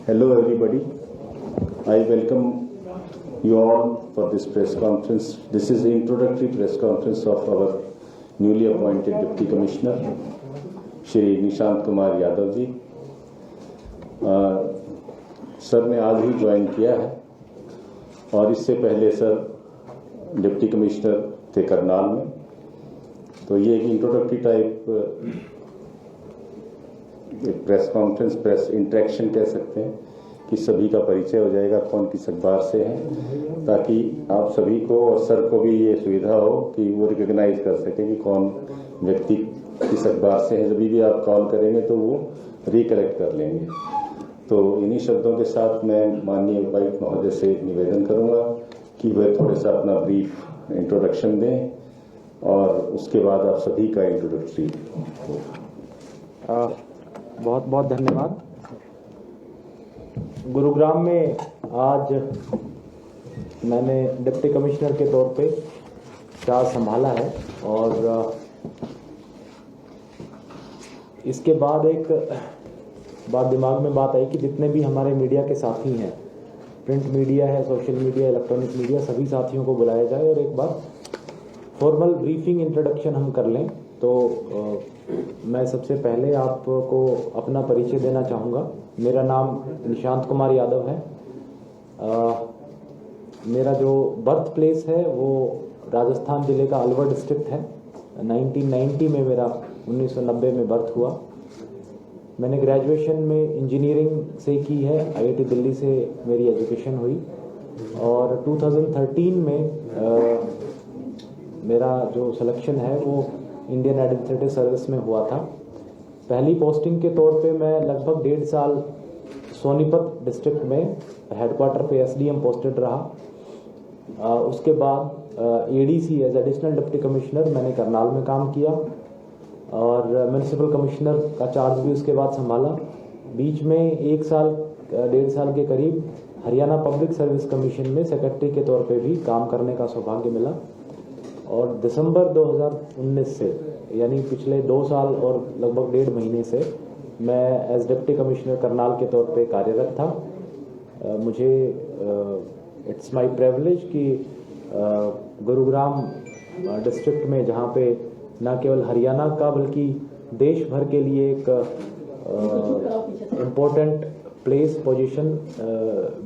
Hello everybody. I welcome you all for this press conference. This is the introductory press conference of our newly appointed Deputy Commissioner, Shri Nishant Kumar Yadav ji. Sir ने आज ही join किया है और इससे पहले sir deputy commissioner थे करनाल में. तो ये एक introductory type press conference, press interaction कह सकते हैं कि सभी का परिचय हो जाएगा कौन किस अखबार से है, ताकि आप सभी को और सर को भी ये सुविधा हो कि वो रिकॉग्नाइज कर सके कि कौन व्यक्ति किस अखबार से है. जब भी आप कॉल करेंगे तो वो रिकलेक्ट कर लेंगे. तो इन्हीं शब्दों के साथ मैं माननीय उपायुक्त महोदय से निवेदन करूंगा कि वह थोड़ा सा अपना ब्रीफ इंट्रोडक्शन दें और उसके बाद आप सभी का इंट्रोडक्टरी हो. बहुत बहुत धन्यवाद. गुरुग्राम में आज मैंने डिप्टी कमिश्नर के तौर पे चार्ज संभाला है और इसके बाद एक बात दिमाग में बात आई कि जितने भी हमारे मीडिया के साथी हैं, प्रिंट मीडिया है, सोशल मीडिया, इलेक्ट्रॉनिक मीडिया, सभी साथियों को बुलाया जाए और एक बार फॉर्मल ब्रीफिंग इंट्रोडक्शन हम कर लें. तो मैं सबसे पहले आपको अपना परिचय देना चाहूँगा. मेरा नाम निशांत कुमार यादव है. मेरा जो बर्थ प्लेस है वो राजस्थान ज़िले का अलवर डिस्ट्रिक्ट है. 1990 में मेरा 1990 में बर्थ हुआ. मैंने ग्रेजुएशन में इंजीनियरिंग से की है, आईआईटी दिल्ली से मेरी एजुकेशन हुई और 2013 में मेरा जो सिलेक्शन है वो इंडियन एडमिनिस्ट्रेटिव सर्विस में हुआ था. पहली पोस्टिंग के तौर पे मैं लगभग 1.5 साल सोनीपत डिस्ट्रिक्ट में हेडक्वार्टर पे एसडीएम पोस्टेड रहा. उसके बाद ADC as additional deputy commissioner मैंने करनाल में काम किया और म्यूनिसिपल कमिश्नर का चार्ज भी उसके बाद संभाला. बीच में 1 साल 1.5 साल के करीब हरियाणा पब्लिक सर्विस कमीशन में सेक्रेटरी के तौर पे भी काम करने का सौभाग्य मिला और दिसंबर 2019 से यानी पिछले 2 साल और लगभग 1.5 महीने से मैं एज डिप्टी कमिश्नर करनाल के तौर पे कार्यरत था. मुझे इट्स माय प्रिविलेज कि गुरुग्राम डिस्ट्रिक्ट में, जहाँ पे न केवल हरियाणा का बल्कि देश भर के लिए एक इम्पोर्टेंट प्लेस पोजीशन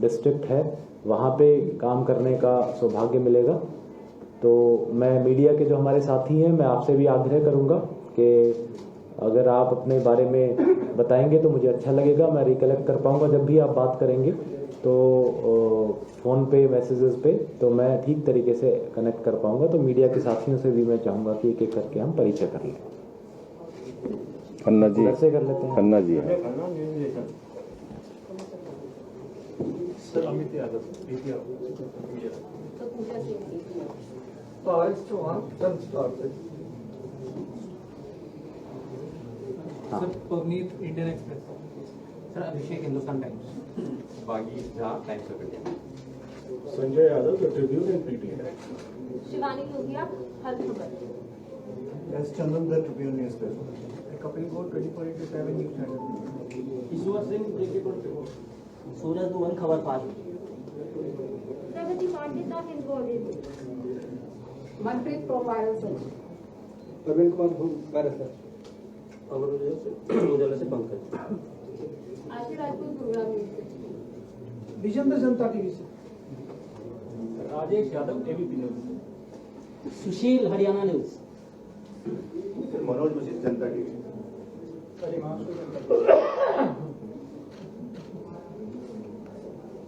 डिस्ट्रिक्ट है, वहाँ पे काम करने का सौभाग्य मिलेगा. तो मैं मीडिया के जो हमारे साथी हैं, मैं आपसे भी आग्रह करूंगा कि अगर आप अपने बारे में बताएंगे तो मुझे अच्छा लगेगा. मैं रिकलेक्ट कर पाऊंगा जब भी आप बात करेंगे तो फ़ोन पे, मैसेजेस पे, तो मैं ठीक तरीके से कनेक्ट कर पाऊंगा. तो मीडिया के साथियों से भी मैं चाहूँगा कि एक एक करके हम परिचय कर लें. खन्ना जी कैसे कर लेते हैं? खन्ना जी है. Sir Amit Yadav sir Pavneet Indian Express. Sir Abhishek Hindustan Times. Bagi Jha Times of India. Sanjay Yadav the Tribune and PTI. Shivani Lohia Har Khabar. S Chandan the Tribune newspaper. Kapil Goel 24/7 news channel. Ishwar Singh JK पर. Suraj Duvan Khabar 5. Pragati Pandey not involved. Manpreet profile sir. Praveen Kumar Bhoom sir. Amar Ujala से पंकज. आशी राजपूत गुरुग्राम. विजेंद्र जनता टीवी से. Rajesh Yadav ABP news. Sushil Haryana news. Manoj Vashishth Janata TV.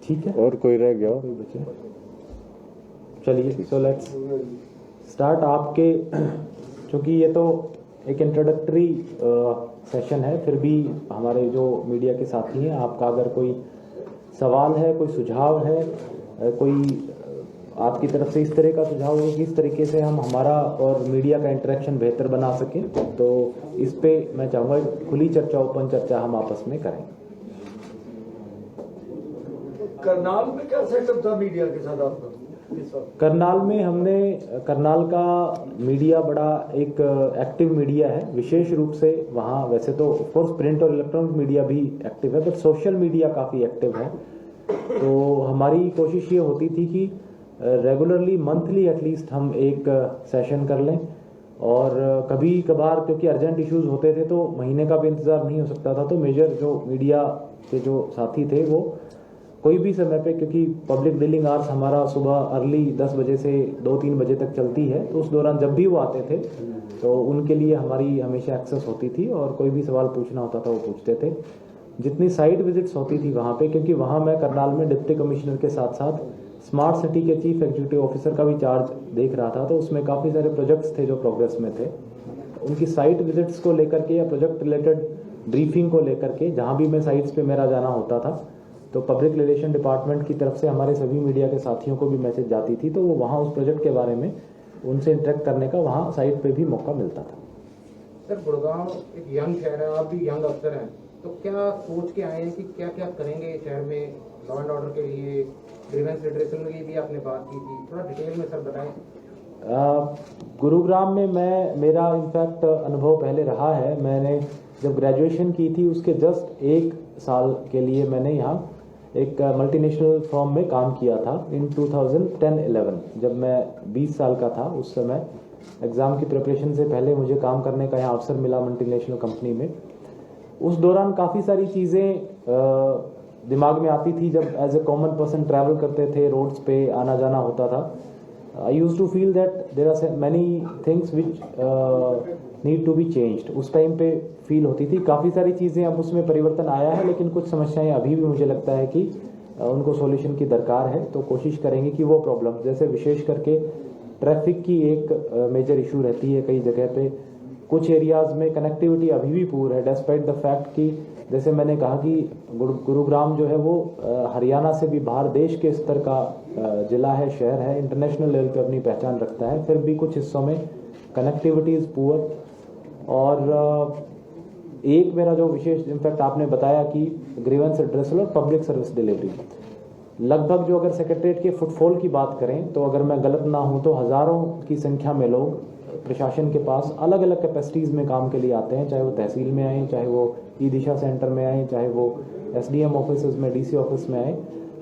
ठीक है. और कोई रह गया? कोई बचे? चलिए, सो लेट्स स्टार्ट. आपके चूँकि ये तो एक इंट्रोडक्टरी सेशन है, फिर भी हमारे जो मीडिया के साथी हैं, आपका अगर कोई सवाल है, कोई सुझाव है, कोई आपकी तरफ से इस तरह का सुझाव है कि इस तरीके से हम हमारा और मीडिया का इंटरेक्शन बेहतर बना सकें, तो इस पे मैं चाहूँगा खुली चर्चा, ओपन चर्चा हम आपस में करें. करनाल में क्या सेटअप था मीडिया के साथ आपका? इस वक्त? करनाल में हमने करनाल का मीडिया बड़ा एक एक्टिव मीडिया है, विशेष रूप से वहाँ वैसे तो ऑफकोर्स प्रिंट और इलेक्ट्रॉनिक मीडिया भी एक्टिव है, बट सोशल मीडिया काफ़ी एक्टिव है। तो हमारी कोशिश ये होती थी कि रेगुलरली मंथली एटलीस्ट हम एक सेशन कर लें, और कभी कभार क्योंकि अर्जेंट इश्यूज होते थे तो महीने का भी इंतज़ार नहीं हो सकता था, तो मेजर जो मीडिया के जो साथी थे वो कोई भी समय पे, क्योंकि पब्लिक डीलिंग आवर्स हमारा सुबह अर्ली 10 बजे से 2-3 बजे तक चलती है, तो उस दौरान जब भी वो आते थे तो उनके लिए हमारी हमेशा एक्सेस होती थी और कोई भी सवाल पूछना होता था वो पूछते थे। जितनी साइट विजिट्स होती थी वहाँ पे, क्योंकि वहाँ मैं करनाल में डिप्टी कमिश्नर के साथ साथ स्मार्ट सिटी के चीफ एग्जीक्यूटिव ऑफिसर का भी चार्ज देख रहा था, तो उसमें काफ़ी सारे प्रोजेक्ट्स थे जो प्रोग्रेस में थे। उनकी साइट विजिट्स को लेकर के या प्रोजेक्ट रिलेटेड ब्रीफिंग को लेकर के जहाँ भी मैं साइट्स पे मेरा जाना होता था तो पब्लिक रिलेशन डिपार्टमेंट की तरफ से हमारे सभी मीडिया के साथियों को भी मैसेज जाती थी, तो वो वहाँ उस प्रोजेक्ट के बारे में उनसे इंटरेक्ट करने का वहाँ साइट पे भी मौका मिलता था। सर, गुड़गांव एक यंग शहर है, आप भी यंग अफसर हैं, तो क्या सोच के आए हैं कि क्या क्या करेंगे शहर में लॉ एंड ऑर्डर के लिए? ग्रीवेंस रिड्रेसल की भी आपने बात की थी, थोड़ा डिटेल में सर बताएं। गुरुग्राम में मेरा इनफैक्ट अनुभव पहले रहा है। मैंने जब ग्रेजुएशन की थी उसके जस्ट 1 साल के लिए मैंने यहाँ एक मल्टीनेशनल फर्म में काम किया था इन 2010-11, जब मैं 20 साल का था। उस समय एग्ज़ाम की प्रिपरेशन से पहले मुझे काम करने का यहाँ अवसर मिला मल्टीनेशनल कंपनी में। उस दौरान काफ़ी सारी चीज़ें दिमाग में आती थी जब as a common person travel करते थे, रोड्स पे आना जाना होता था। I used to feel that there are many things which need to be changed. उस टाइम पे फील होती थी। काफ़ी सारी चीज़ें, अब उसमें परिवर्तन आया है, लेकिन कुछ समस्याएं अभी भी मुझे लगता है कि उनको सॉल्यूशन की दरकार है। तो कोशिश करेंगे कि वो प्रॉब्लम, जैसे विशेष करके ट्रैफिक की एक मेजर इशू रहती है कई जगह पे। कुछ एरियाज़ में कनेक्टिविटी अभी भी पुअर है, डिस्पाइट द फैक्ट कि जैसे मैंने कहा कि गुरुग्राम जो है वो हरियाणा से भी बाहर देश के स्तर का जिला है, शहर है, इंटरनेशनल लेवल पे अपनी पहचान रखता है, फिर भी कुछ हिस्सों में कनेक्टिविटी इज़ पुअर। और एक मेरा जो विशेष इम्पैक्ट आपने बताया कि ग्रीवेंस एड्रेसल और पब्लिक सर्विस डिलीवरी, लगभग जो अगर सेक्रेटरीट के फुटफॉल की बात करें तो अगर मैं गलत ना हूं तो हज़ारों की संख्या में लोग प्रशासन के पास अलग अलग कैपेसिटीज़ में काम के लिए आते हैं, चाहे वो तहसील में आएँ, चाहे वो ई दिशा सेंटर में आएँ, चाहे वो SDM ऑफिस में, DC ऑफिस में आएँ।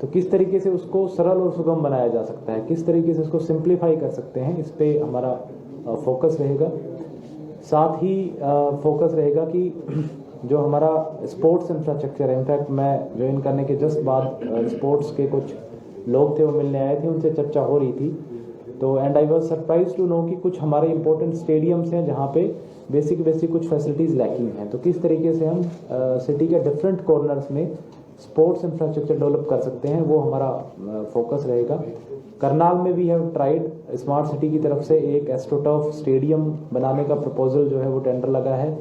तो किस तरीके से उसको सरल और सुगम बनाया जा सकता है, किस तरीके से उसको सिंप्लीफाई कर सकते हैं, इस पे हमारा फोकस रहेगा। साथ ही फोकस रहेगा कि जो हमारा स्पोर्ट्स इंफ्रास्ट्रक्चर है, इनफैक्ट मैं ज्वाइन करने के जस्ट बाद स्पोर्ट्स के कुछ लोग थे वो मिलने आए थे, उनसे चर्चा हो रही थी। तो and I was surprise to know कि कुछ हमारे इंपॉर्टेंट स्टेडियम्स हैं जहाँ पे बेसिक कुछ फैसिलिटीज़ लैकिंग हैं। तो किस तरीके से हम सिटी के डिफरेंट कॉर्नर्स में स्पोर्ट्स इंफ्रास्ट्रक्चर डेवलप कर सकते हैं, वो हमारा फोकस रहेगा। करनाल में भी हैव ट्राइड स्मार्ट सिटी की तरफ से एक एस्ट्रोटर्फ स्टेडियम बनाने का प्रपोजल जो है वो टेंडर लगा है।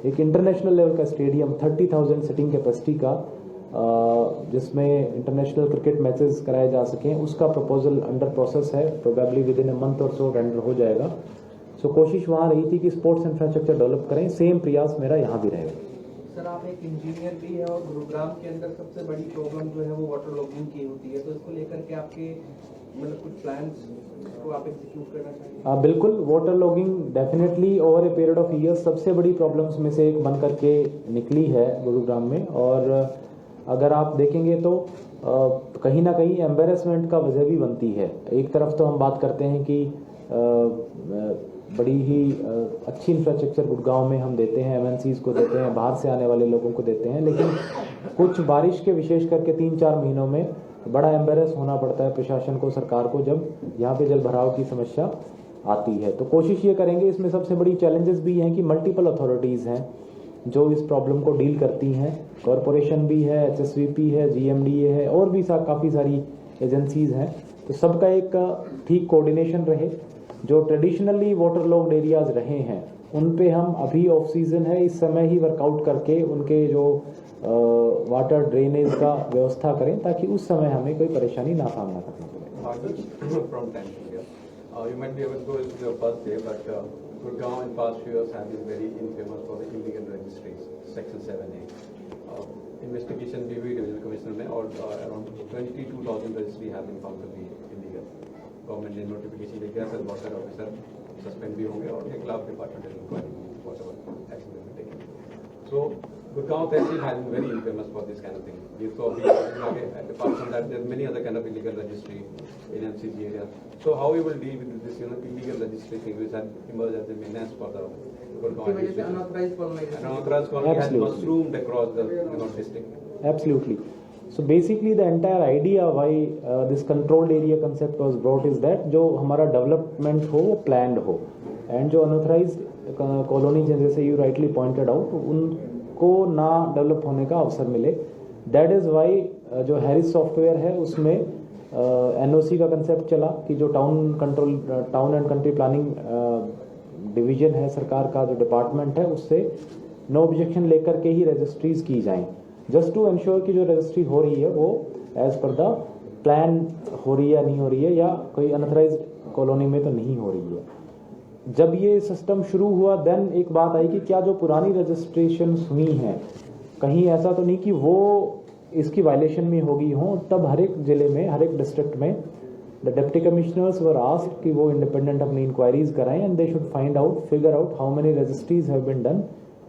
एक इंटरनेशनल लेवल का स्टेडियम 30,000 सीटिंग कैपेसिटी का, जिसमें इंटरनेशनल क्रिकेट मैचेस कराए जा सकें, उसका प्रपोजल अंडर प्रोसेस है। Probably with in a month और सो टेंडर हो जाएगा। सो कोशिश वहाँ रही थी कि स्पोर्ट्स इंफ्रास्ट्रक्चर डेवलप करें। सेम प्रयास मेरा यहाँ भी रहेगा। सर, आप एक इंजीनियर भी है और गुरुग्राम के अंदर सबसे बड़ी प्रॉब्लम जो है वो वाटर लॉगिंग की होती है, तो इसको लेकर के आपके मतलब कुछ प्लान्स को आप एग्जीक्यूट करना चाहिए? बिल्कुल, water logging definitely over a period of years सबसे बड़ी प्रॉब्लम्स में से एक बन करके निकली है गुरुग्राम में। और अगर आप देखेंगे तो कहीं ना कहीं एम्बेरसमेंट का वजह भी बनती है। एक तरफ तो हम बात करते हैं कि बड़ी ही अच्छी इंफ्रास्ट्रक्चर गुड़गांव में हम देते हैं, MNCs को देते हैं, बाहर से आने वाले लोगों को देते हैं, लेकिन कुछ बारिश के विशेष करके 3-4 महीनों में बड़ा एम्बेरस होना पड़ता है प्रशासन को, सरकार को, जब यहाँ पे जल भराव की समस्या आती है। तो कोशिश ये करेंगे। इसमें सबसे बड़ी चैलेंजेस भी हैं कि मल्टीपल अथॉरिटीज़ हैं जो इस प्रॉब्लम को डील करती हैं। कॉरपोरेशन भी है, HSVP है, GMDA है, और भी काफ़ी सारी एजेंसीज़ हैं। तो सबका एक ठीक कोऑर्डिनेशन रहे। जो ट्रेडिशनली वाटर लॉग्ड एरियाज़ रहे हैं उन पे हम अभी ऑफ सीज़न है, इस समय ही वर्कआउट करके उनके जो वाटर ड्रेनेज का व्यवस्था करें, ताकि उस समय हमें कोई परेशानी ना सामना करना पड़े। From time to year. You might be able to go into your first day, but Gurgaon in past few years have been very infamous for the illegal registries, Section 7A. Investigation भी हुई division commissioner में और around 22,000 registry have been found to be illegal. Government ने notification दे दिया, sir water officer suspend भी होंगे और उनके खिलाफ departmental inquiry whatever action will be taken. So Gurgaon Tehsil has been very infamous for this kind of thing. We saw apart from that, there are many other kind of illegal registry in MCG area. So how we will deal with this, illegal registry thing which has emerged as a menace for the Gurgaon. की वजह से unauthorized colonization Unauthorized colony has Absolutely. mushroomed across the district. Absolutely. So basically the entire idea why this controlled area concept was brought is that जो हमारा development हो वो planned हो, and जो unauthorized colonies हैं जैसे you rightly pointed out उनको ना डेवलप होने का अवसर मिले. दैट इज़ वाई जो हैरिस सॉफ्टवेयर है उसमें एनओसी का कंसेप्ट चला कि जो town and country planning division है सरकार का, जो डिपार्टमेंट है, उससे नो ऑब्जेक्शन लेकर के ही रजिस्ट्रीज की जाएं, जस्ट टू इंश्योर कि जो रजिस्ट्री हो रही है वो एज पर द प्लान हो रही है या नहीं हो रही है, या कोई अनऑथराइज्ड कॉलोनी में तो नहीं हो रही है. जब ये सिस्टम शुरू हुआ देन एक बात आई कि क्या जो पुरानी रजिस्ट्रेशन हुई हैं कहीं ऐसा तो नहीं कि वो इसकी वायलेशन में होगी हों. तब हर एक ज़िले में, हर एक डिस्ट्रिक्ट में the deputy commissioners were asked कि वो इंडिपेंडेंट अपनी इंक्वायरीज कराएं and they should find out, figure out how many registries have been done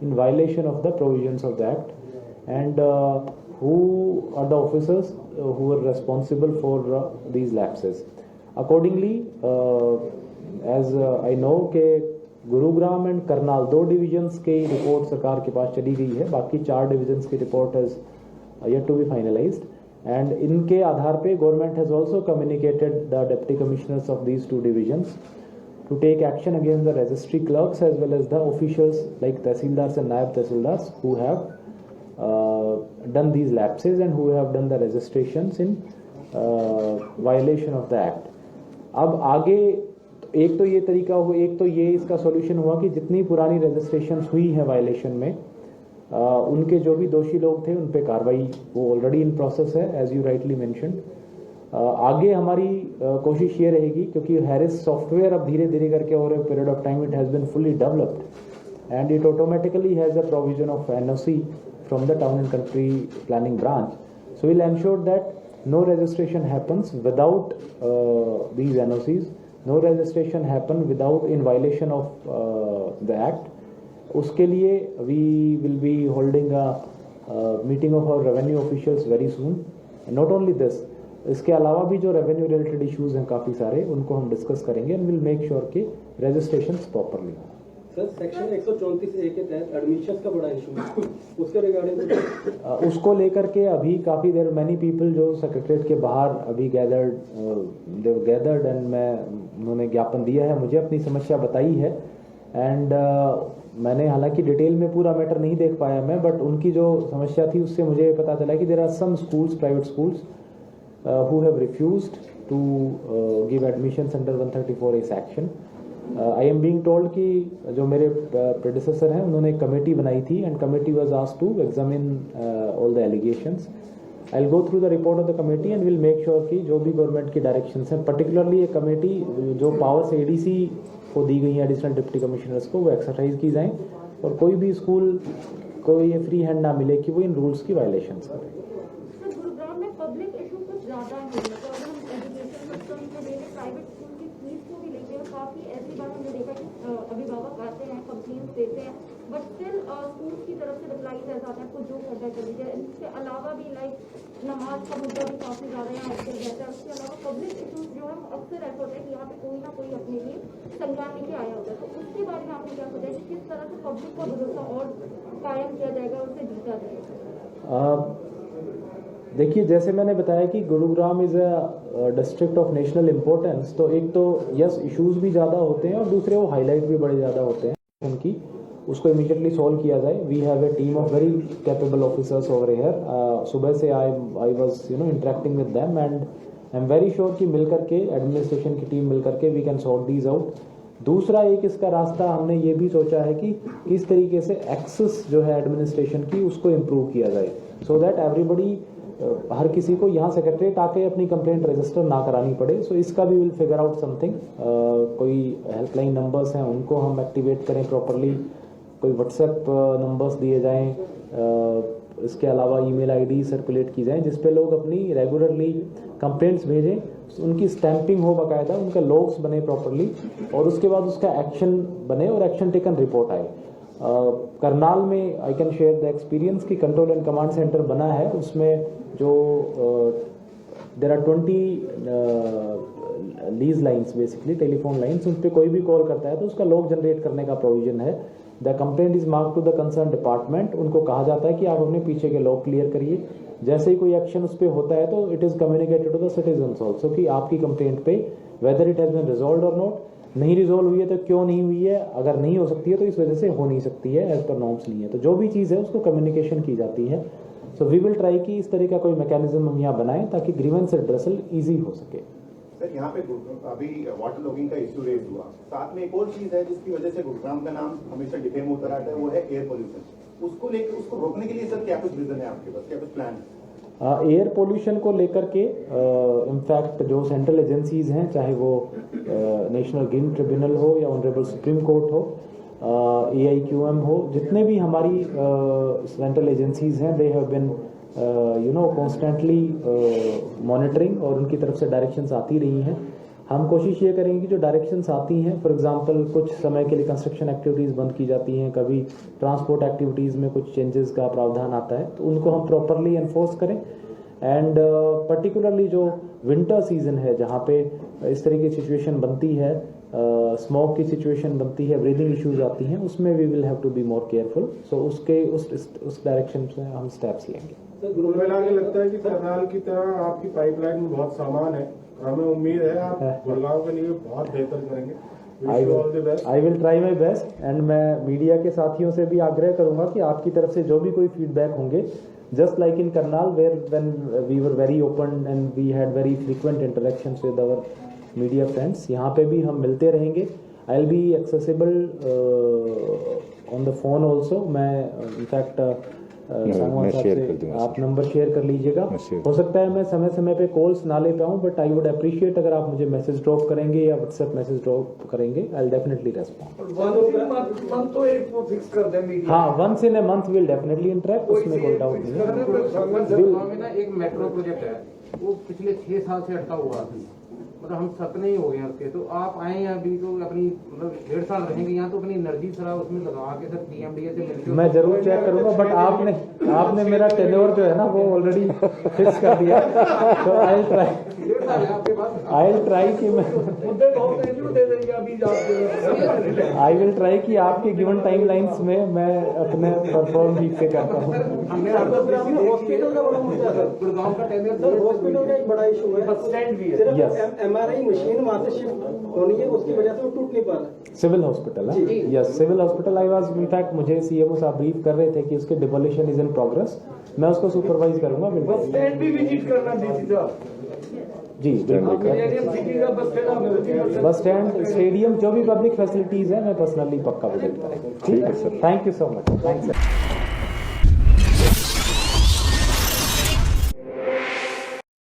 in violation of the provisions of the act and who are the officers who are responsible for these lapses. Accordingly, as I know कि Gurugram and Karnal 2 divisions की report सरकार के पास चली गई है, बाकी 4 divisions की report is yet to be finalized, and इनके आधार पे government has also communicated the deputy commissioners of these 2 divisions to take action against the registry clerks as well as the officials like tehsildars and nayab tehsildars who have done these lapses and who have done the registrations in violation of the act. अब आगे एक तो ये तरीका हुआ, एक तो ये इसका सॉल्यूशन हुआ कि जितनी पुरानी रजिस्ट्रेशन हुई है वायलेशन में उनके जो भी दोषी लोग थे उन पे कार्रवाई वो ऑलरेडी इन प्रोसेस है एज यू राइटली मेंशन्ड. आगे हमारी कोशिश ये रहेगी क्योंकि हैरिस सॉफ्टवेयर अब धीरे धीरे करके over a period of time it has been fully developed and it automatically has a provision of NOC from the town and country planning branch. So we'll ensure that no registration happens without these NOCs, no registration happen without in violation of the act. उसके लिए we will be holding a meeting of our revenue officials very soon. And not only this, इसके अलावा भी जो revenue related issues हैं काफ़ी सारे उनको हम डिस्कस करेंगे एंड विल मेक श्योर कि रजिस्ट्रेशन प्रॉपरली हो. सर सेक्शन 134A के तहत एडमिशन का बड़ा इशू है, उसके रिगार्डिंग उसको लेकर के अभी काफ़ी देर मैनी पीपल जो सेक्रेटरीट के बाहर अभी गैदर्ड एंड उन्होंने ज्ञापन दिया है, मुझे अपनी समस्या बताई है एंड मैंने हालांकि डिटेल में पूरा मैटर नहीं देख पाया मैं, बट उनकी जो समस्या थी उससे मुझे पता चला कि there are some schools, private schools who have refused to give admissions under 134A section. I am being told कि जो मेरे predecessor हैं उन्होंने एक कमेटी बनाई थी and committee was asked to examine all the allegations. I'll go through the report of the committee and we'll make sure कि जो भी गवर्नमेंट की डायरेक्शंस हैं, particularly एक कमेटी जो पावर्स ADC को दी गई हैं एडिशनल डिप्टी कमिश्नर्स को, वो एक्सरसाइज की जाएं और कोई भी स्कूल को ये फ्री हैंड ना मिले कि वो इन रूल्स की वायलेशंस करें. गुरुग्राम में पब्लिक इशू कुछ ज़्यादा है, मतलब अगर हम एजुकेशन सिस्टम को लेकर प्राइवेट स्कूल की फीस को भी लेकर काफ़ी ऐसी बात हमने देखा कि अभिभावक आते हैं, कंप्लेंट्स देते हैं, बट स्टिल स्कूल की तरफ से रिप्लाईज ऐसा आता है कुछ जो करता कर लीजिए. इसके अलावा भी लाइक नमाज का मुद्दा भी काफ़ी ज़्यादा यहाँ अक्सर रहता है. उसके अलावा पब्लिक इशूज जो है अक्सर ऐसा होता है कि यहाँ पे कोई ना कोई अपने लिए संज्ञान लेके आया होता है. तो उसके बारे में आपने क्या सोचा कि किस तरह से पब्लिक का भरोसा और कायम किया जाएगा, उससे जीता जाएगा? देखिए, जैसे मैंने बताया कि Gurugram is a district of national importance, तो एक तो यस इश्यूज भी ज़्यादा होते हैं और दूसरे वो हाईलाइट भी बड़े ज़्यादा होते हैं उनकी, उसको इमीडिएटली सॉल्व किया जाए. We have a team of very capable officers over here. सुबह से I was interacting with them and I am very sure कि मिल करके एडमिनिस्ट्रेशन की टीम मिल करके we can sort these out. दूसरा एक इसका रास्ता हमने ये भी सोचा है कि किस तरीके से एक्सेस जो है एडमिनिस्ट्रेशन की उसको इम्प्रूव किया जाए, सो दैट एवरीबडी, हर किसी को यहाँ सेक्रेटरीट आके अपनी कंप्लेंट रजिस्टर ना करानी पड़े. सो इसका भी विल फिगर आउट समथिंग. कोई हेल्पलाइन नंबर्स हैं उनको हम एक्टिवेट करें प्रॉपरली, कोई व्हाट्सएप नंबर्स दिए जाएं, इसके अलावा ईमेल आईडी सर्कुलेट की जाएं जिस पे लोग अपनी रेगुलरली कंप्लेंट्स भेजें उनकी स्टैंपिंग हो बाकायदा, उनका लॉग्स बने प्रॉपरली, और उसके बाद उसका एक्शन बने और एक्शन टेकन रिपोर्ट आए। करनाल में I can share the experience की कंट्रोल एंड कमांड सेंटर बना है, उसमें जो there are 20 lease lines, basically telephone lines, उन पे कोई भी कॉल करता है तो उसका लॉग जनरेट करने का प्रोविजन है। The complaint is mark to the concern department, उनको कहा जाता है कि आप अपने पीछे के लॉग क्लियर करिए। जैसे ही कोई एक्शन उस पर होता है तो it is communicated to the citizens also कि आपकी कंप्लेंट पे whether it has been resolved और नॉट, नहीं रिजॉल्व हुई है तो क्यों नहीं हुई है, अगर नहीं हो सकती है तो इस वजह से हो नहीं सकती है, एज पर नॉर्म्स नहीं है। तो जो भी चीज़ है उसको कम्युनिकेशन की जाती है। सो वी विल ट्राई कि इस तरह का कोई मैकेनिज्म हम यहाँ बनाएं ताकि ग्रीवेंस एड्रेसल ईजी हो सके। सर यहाँ पे अभी वाटर लॉगिंग का इश्यू रेज हुआ, साथ में एक और चीज है जिसकी वजह से गुरुग्राम का नाम हमेशा डिफेम होता रहता है, वो है एयर पोल्यूशन। उसको लेकर, उसको रोकने के लिए सर क्या कुछ रीजन है आपके पास, क्या कुछ प्लान है? एयर पोल्यूशन को लेकर के इनफैक्ट जो सेंट्रल एजेंसीज हैं, चाहे वो नेशनल ग्रीन ट्रिब्यूनल हो या ऑनरेबल सुप्रीम कोर्ट हो, AIQM हो, जितने भी हमारी सेंट्रल एजेंसीज हैं, they have been constantly monitoring, और उनकी तरफ से डायरेक्शंस आती रही हैं। हम कोशिश ये करेंगे कि जो डायरेक्शंस आती हैं, फॉर एग्जांपल कुछ समय के लिए कंस्ट्रक्शन एक्टिविटीज़ बंद की जाती हैं, कभी ट्रांसपोर्ट एक्टिविटीज़ में कुछ चेंजेस का प्रावधान आता है, तो उनको हम प्रॉपरली एनफोर्स करें। एंड पर्टिकुलरली जो विंटर सीजन है, जहाँ पे इस तरह की सिचुएशन बनती है, स्मोक की सिचुएशन बनती है, ब्रीदिंग इश्यूज आती हैं, उसमें we will have to be more careful. So उस डायरेक्शन में हम स्टेप्स लेंगे। मिला के लगता है कि करनाल की तरह आपकी पाइपलाइन में बहुत सामान है, हमें उम्मीद है आप गुड़गांव के लिए बहुत बेहतर करेंगे। I will try my best, and मैं मीडिया के साथियों से भी आग्रह करूंगा कि आपकी तरफ से जो भी कोई फीडबैक होंगे, just like in Karnal where when we were very open and we had very frequent interactions with our media friends, यहाँ पे भी हम मिलते रहेंगे। I will be accessible on the phone also. मैं इनफैक्ट आप नंबर शेयर कर लीजिएगा। हो सकता है मैं समय समय पे कॉल्स ना ले पाऊँ, बट आई वुड अप्रिशिएट अगर आप मुझे मैसेज ड्रॉप करेंगे या व्हाट्सएप मैसेज ड्रॉप करेंगे, आई विल डेफिनेटली रेस्पॉन्ड। हाँ, once in a month will definitely interact, उसमें कोई डाउट नहीं है। ना एक मेट्रो प्रोजेक्ट है, वो पिछले 6 साल से अटका हुआ है, मतलब हम सपने ही हो गए उसके। तो आप आए हैं अभी, तो अपनी मतलब 1.5 साल रहेंगे यहाँ, तो अपनी एनर्जी सारा उसमें लगा के सर PMDA से मिलकर मैं जरूर चेक करूंगा, बट आपने मेरा टेन्योर जो है ना वो ऑलरेडी फिक्स कर दिया। तो आई विल ट्राई कि आपके गिवन टाइमलाइंस में मैं अपने परफॉर्म ठीक से करता हूँ। गुड़गांव का हॉस्पिटल का एक बड़ा इशू है, बस स्टैंड भी है। यस, MRI मशीन वहाँ से शिफ्ट होनी है, उसकी वजह से वो टूट नहीं पा रहा। सिविल हॉस्पिटल है, yes civil hospital. I was in fact मुझे CMO साहब ब्रीफ कर रहे थे कि उसके डिमोलिशन इज इन प्रोग्रेस, मैं उसको सुपरवाइज करूंगा। बस स्टैंड भी विजिट करना डीसी साहब जी बिल्कुल। बस स्टैंड, स्टेडियम, जो भी पब्लिक फैसिलिटीज है मैं पर्सनली पक्का विजिट करेंगे। ठीक है sir, thank you so much, thanks sir.